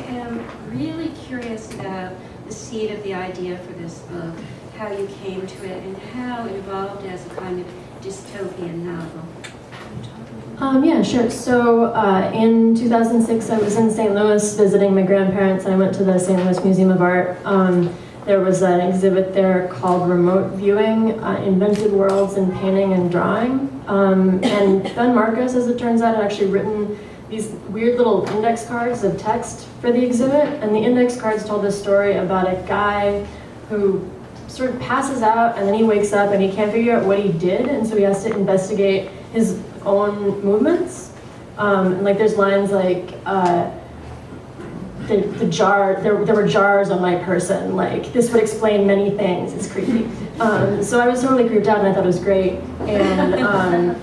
am really curious about the seed of the idea for this book, how you came to it, and how it evolved as a kind of dystopian novel. Yeah, sure. So in 2006, I was in St. Louis visiting my grandparents, and I went to the St. Louis Museum of Art. There was an exhibit there called Remote Viewing, Invented Worlds in Painting and Drawing. And Ben Marcus, as it turns out, had actually written these weird little index cards of text for the exhibit. And the index cards told this story about a guy who sort of passes out, and then he wakes up and he can't figure out what he did, and so he has to investigate his own movements. And like there's lines like, the jar, there were jars on my person, like this would explain many things. It's creepy. So I was totally creeped out, and I thought it was great. And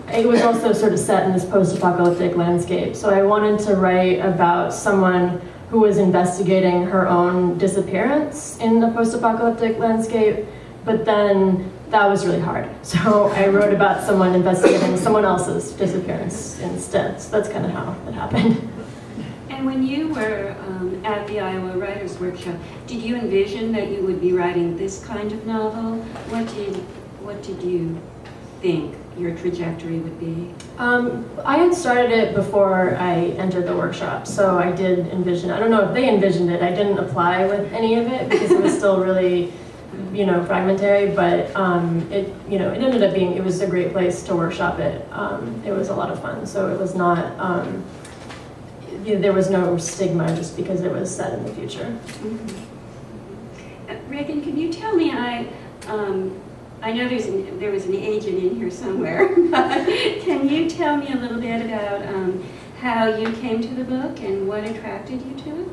it was also sort of set in this post-apocalyptic landscape. So I wanted to write about someone who was investigating her own disappearance in the post-apocalyptic landscape, but then that was really hard. So I wrote about someone investigating someone else's disappearance instead. So that's kind of how it happened. And when you were at the Iowa Writers Workshop, did you envision that you would be writing this kind of novel? What did you think your trajectory would be? I had started it before I entered the workshop, so I did envision. I don't know if they envisioned it. I didn't apply with any of it because it was still really, fragmentary. But it ended up being. It was a great place to workshop it. It was a lot of fun. So it was not. There was no stigma just because it was set in the future. Mm-hmm. Reagan, can you tell me? I know there was an agent in here somewhere, but can you tell me a little bit about how you came to the book and what attracted you to it?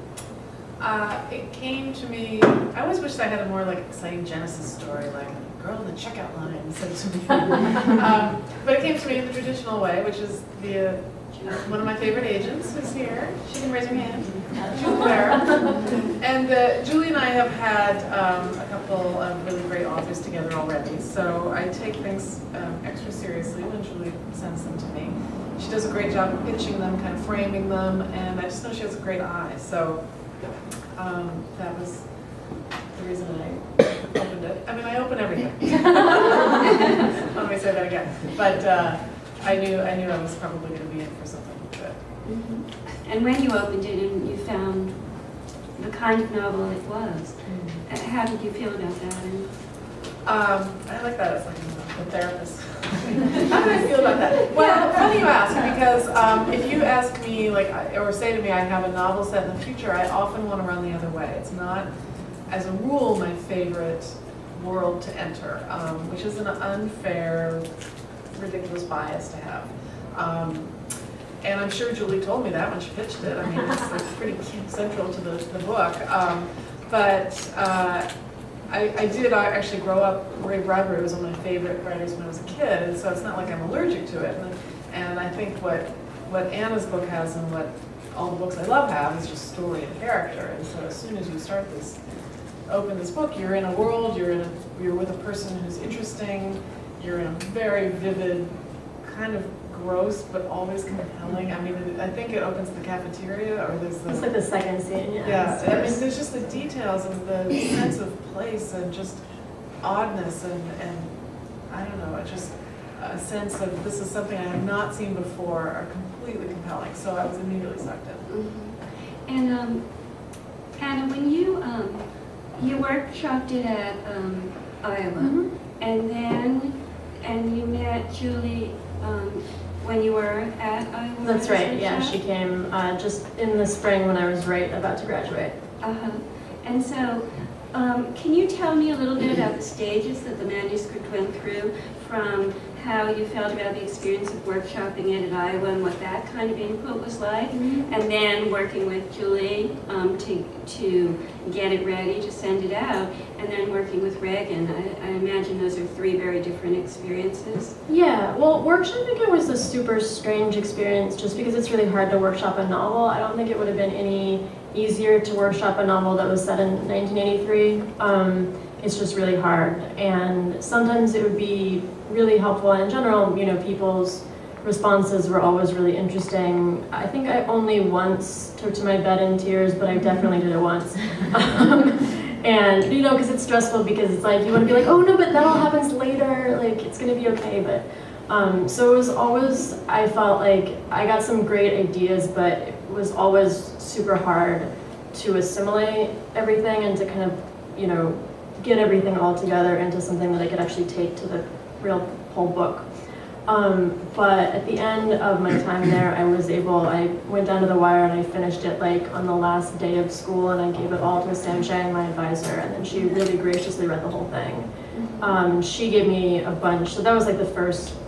It came to me, I always wished I had a more exciting Genesis story, like a girl in the checkout line said to me. But it came to me in the traditional way, which is via one of my favorite agents who's here. She can raise her hand. Julie Ware. And Julie and I have had a couple of really great authors together already, so I take things extra seriously when Julie sends them to me. She does a great job of pitching them, kind of framing them, and I just know she has a great eye. So that was the reason I opened it. I mean, I open everything. Let me say that again. But I knew I was probably going to be in for something good. Mm-hmm. And when you opened it and you found the kind of novel it was, how did you feel about that? I like that as a therapist. How do I feel about that? Well, funny you ask, because if you ask me, or say to me, I have a novel set in the future, I often want to run the other way. It's not, as a rule, my favorite world to enter, which is an unfair, ridiculous bias to have. And I'm sure Julie told me that when she pitched it. I mean, it's pretty central to the book. But I did actually grow up, Ray Bradbury was one of my favorite writers when I was a kid, and so it's not like I'm allergic to it. And I think what Anna's book has and what all the books I love have is just story and character. And so as soon as you open this book, you're in a world, you're with a person who's interesting, you're in a very vivid, kind of gross but always compelling. I mean, I think it opens the cafeteria, or there's It's like the second scene, yeah. Yeah, I mean, there's just the details and the sense of place and just oddness and I don't know, just a sense of this is something I have not seen before are completely compelling. So I was immediately sucked in. Mm-hmm. And Anna, when you workshopped it at Iowa, and you met Julie when you were at Iowa. That's right, yeah, she came just in the spring when I was about to graduate. And so, can you tell me a little bit about the stages that the manuscript went through, from how you felt about the experience of workshopping it at Iowa and what that kind of input was like, and then working with Julie to get it ready to send it out, and then working with Reagan? I imagine those are three very different experiences. Yeah, well, workshopping it was a super strange experience just because it's really hard to workshop a novel. I don't think it would have been any easier to workshop a novel that was set in 1983. It's just really hard, and sometimes it would be really helpful. In general, people's responses were always really interesting. I think I only once took to my bed in tears, but I definitely did it once. And, you know, because it's stressful, because it's like, you want to be like, oh no, but that all happens later, like, it's going to be okay, but, so it was always, I felt like I got some great ideas, but it was always super hard to assimilate everything and to kind of, you know, get everything all together into something that I could actually take to the real whole book. But at the end of my time there, I went down to the wire and I finished it like on the last day of school, and I gave it all to Sam Chang, my advisor, and then she really graciously read the whole thing. She gave me a bunch, so that was like the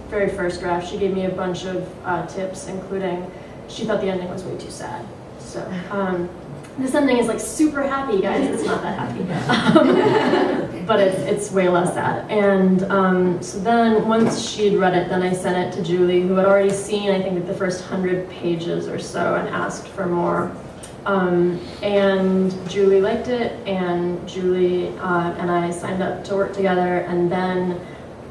very first draft. She gave me a bunch of tips, including, she thought the ending was way too sad. So, this ending is like super happy, guys. It's not that happy, but it's way less sad. And so then once she'd read it, then I sent it to Julie, who had already seen, I think, like the first 100 pages or so, and asked for more. And Julie liked it, and Julie and I signed up to work together. And then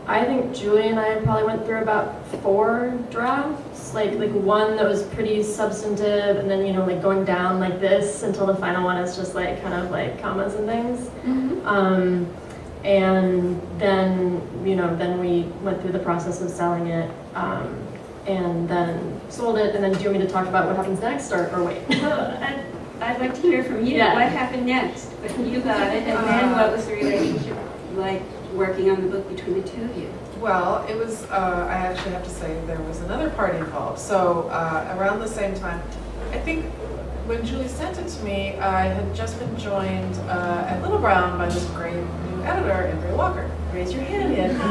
I think Julie and I probably went through about 4 drafts, like one that was pretty substantive, and then, you know, like going down like this until the final one is just like kind of like commas and things. And then, you know, then we went through the process of selling it, and then sold it. And then do you want me to talk about what happens next, or wait? Well, I'd like to hear from you. Yeah. What happened next? But you got it, and then what was the relationship like working on the book between the two of you? Well, it was, I actually have to say, there was another party involved. So around the same time, I think when Julie sent it to me, I had just been joined at Little Brown by this great new editor, Andrea Walker. Raise your hand, Andrea.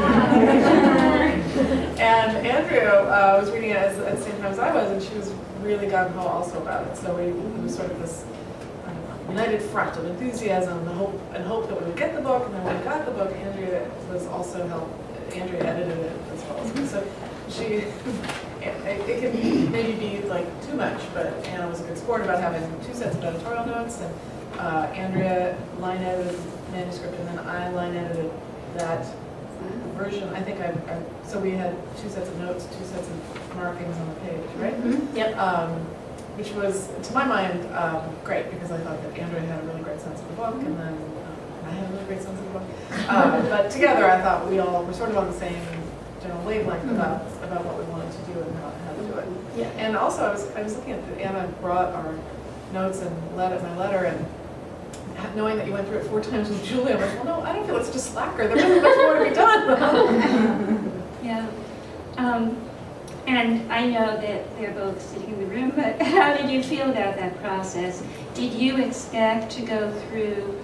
And Andrea was reading it at the same time as I was, and she was really gung-ho also about it. So it was sort of this united front of enthusiasm and hope that we would get the book. And then when we got the book, Andrea edited it as well as me. So it can maybe be like too much, but Anna was a good sport about having 2 sets of editorial notes, and Andrea line edited the manuscript, and then I line edited that version. I think so we had 2 sets of notes, 2 sets of markings on the page, right? Mm-hmm. Yep. Which was, to my mind, great, because I thought that Andrea had a really great sense of the book, and then I had a really great sense of the book. But together, I thought we all were sort of on the same general wavelength about what we wanted to do and how to do it. Yeah. And also, I was looking at Anna brought our notes and my letter, and knowing that you went through it 4 times with Julie, I'm like, well, no, I don't feel it's just slacker. There wasn't much more to be done. Yeah. And I know that they're both sitting in the room, but how did you feel about that process? Did you expect to go through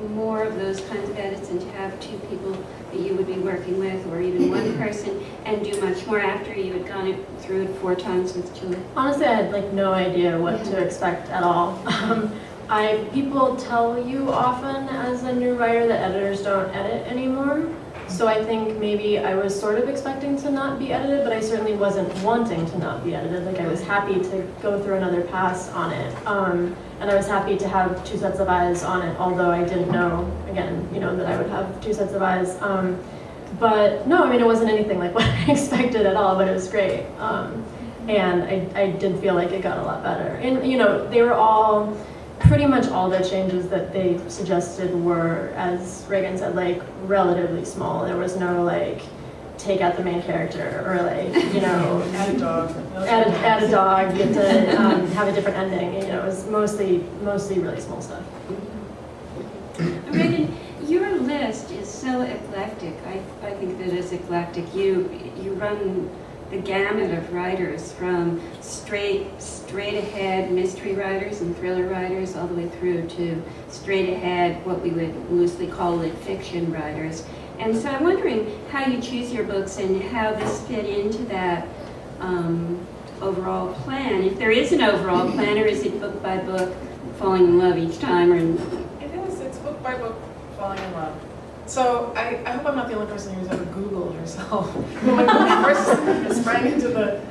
more of those kinds of edits and to have 2 people that you would be working with, or even 1 person, and do much more after you had gone through it 4 times with Julie? Honestly, I had like no idea what to expect at all. People tell you often as a new writer that editors don't edit anymore. So I think maybe I was sort of expecting to not be edited, but I certainly wasn't wanting to not be edited. Like, I was happy to go through another pass on it. And I was happy to have 2 sets of eyes on it, although I didn't know, again, you know, that I would have 2 sets of eyes. But no, I mean, it wasn't anything like what I expected at all, but it was great. And I did feel like it got a lot better. And, you know, they were all, pretty much all the changes that they suggested were, as Reagan said, like relatively small. There was no like take out the main character or like, you know, Add a dog. Add a dog, get to have a different ending. You know, it was mostly really small stuff. Reagan, your list is so eclectic. I think that it's eclectic. You run the gamut of writers, from straight ahead mystery writers and thriller writers all the way through to straight ahead what we would loosely call lit fiction writers. And so I'm wondering how you choose your books and how this fit into that overall plan. If there is an overall plan, or is it book by book, falling in love each time? Or It's book by book, falling in love. So I hope I'm not the only person who's ever Googled herself. When I first sprang into the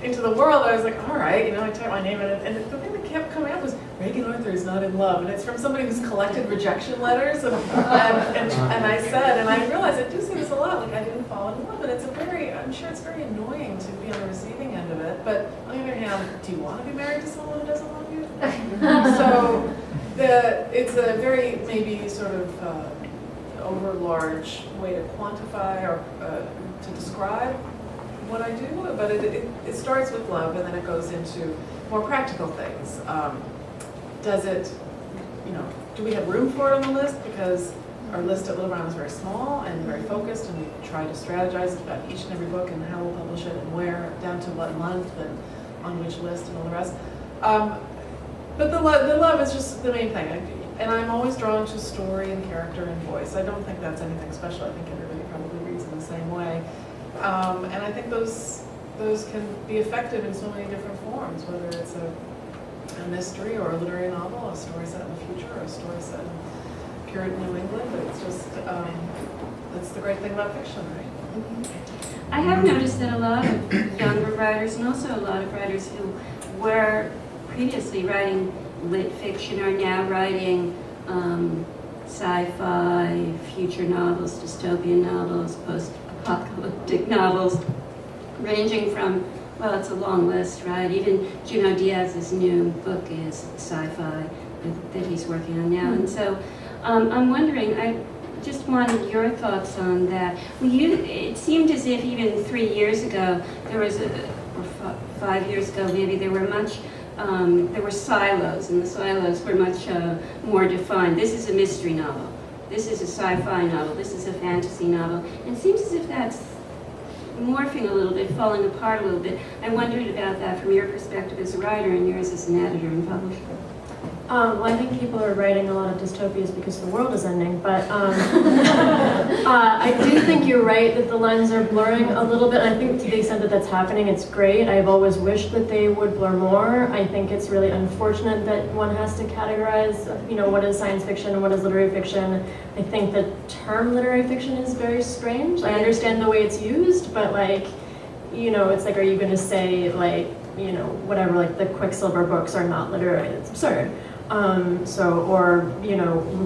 into the world, I was like, all right, I typed my name in, and the thing that kept coming up was Reagan Arthur is not in love, and it's from somebody who's collected rejection letters, and I said, and I realized I do see this a lot, like I didn't fall in love, and I'm sure it's very annoying to be on the receiving end of it, but on the other hand, do you want to be married to someone who doesn't love you? So it's a very maybe sort of overlarge way to quantify or to describe what I do, but it starts with love and then it goes into more practical things. Do we have room for it on the list? Because our list at Little Brown is very small and very focused, and we try to strategize about each and every book and how we'll publish it and where, down to what month and on which list and all the rest. But the love is just the main thing. And I'm always drawn to story and character and voice. I don't think that's anything special. I think everybody probably reads in the same way. And I think those can be effective in so many different forms, whether it's a mystery or a literary novel, a story set in the future, or a story set in Puritan New England. It's just, that's the great thing about fiction, right? I have noticed that a lot of younger writers, and also a lot of writers who were previously writing lit fiction, are now writing sci-fi, future novels, dystopian novels, post-apocalyptic novels, ranging from, well, it's a long list, right? Even Junot Diaz's new book is sci-fi that he's working on now. And so I'm wondering, I just wanted your thoughts on that. It seemed as if even 3 years ago, or 5 years ago maybe, there were silos, and the silos were much more defined. This is a mystery novel. This is a sci-fi novel. This is a fantasy novel. And it seems as if that's morphing a little bit, falling apart a little bit. I wondered about that from your perspective as a writer and yours as an editor and publisher. Well, I think people are writing a lot of dystopias because the world is ending, but I do think you're right that the lines are blurring a little bit. I think to the extent that that's happening, it's great. I've always wished that they would blur more. I think it's really unfortunate that one has to categorize, what is science fiction and what is literary fiction. I think the term literary fiction is very strange. I understand the way it's used, but it's like, are you going to say whatever, like the Quicksilver books are not literary? It's absurd. Would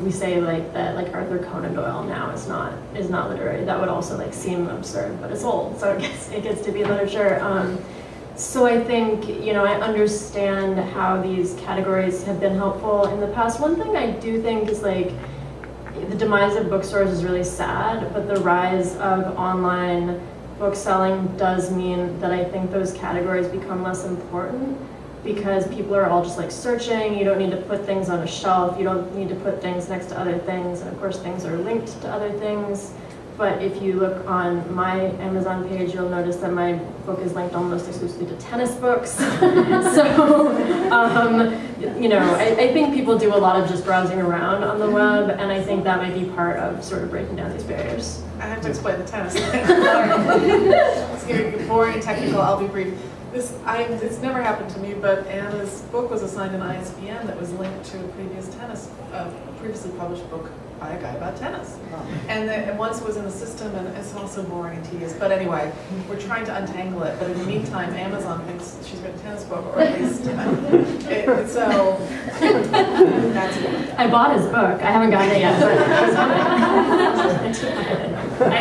we say that Arthur Conan Doyle now is not literary? That would also seem absurd, but it's old, so it gets to be literature. So I think, I understand how these categories have been helpful in the past. One thing I do think is the demise of bookstores is really sad, but the rise of online book selling does mean that I think those categories become less important, because people are all just searching. You don't need to put things on a shelf. You don't need to put things next to other things. And of course things are linked to other things. But if you look on my Amazon page, you'll notice that my book is linked almost exclusively to tennis books. I think people do a lot of just browsing around on the web, and I think that might be part of sort of breaking down these barriers. I have to explain the tennis thing. It's going to be boring and technical. I'll be brief. It's never happened to me, but Anna's book was assigned an ISBN that was linked to a previously published book by a guy about tennis. And once it was in the system, and it's also boring and tedious. But anyway, we're trying to untangle it. But in the meantime, Amazon thinks she's written a tennis book, or at least so that's it. I bought his book. I haven't gotten it yet, but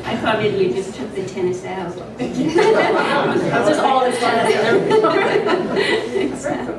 I thought maybe you just took the tennis out. That's just all this tennis. Exactly.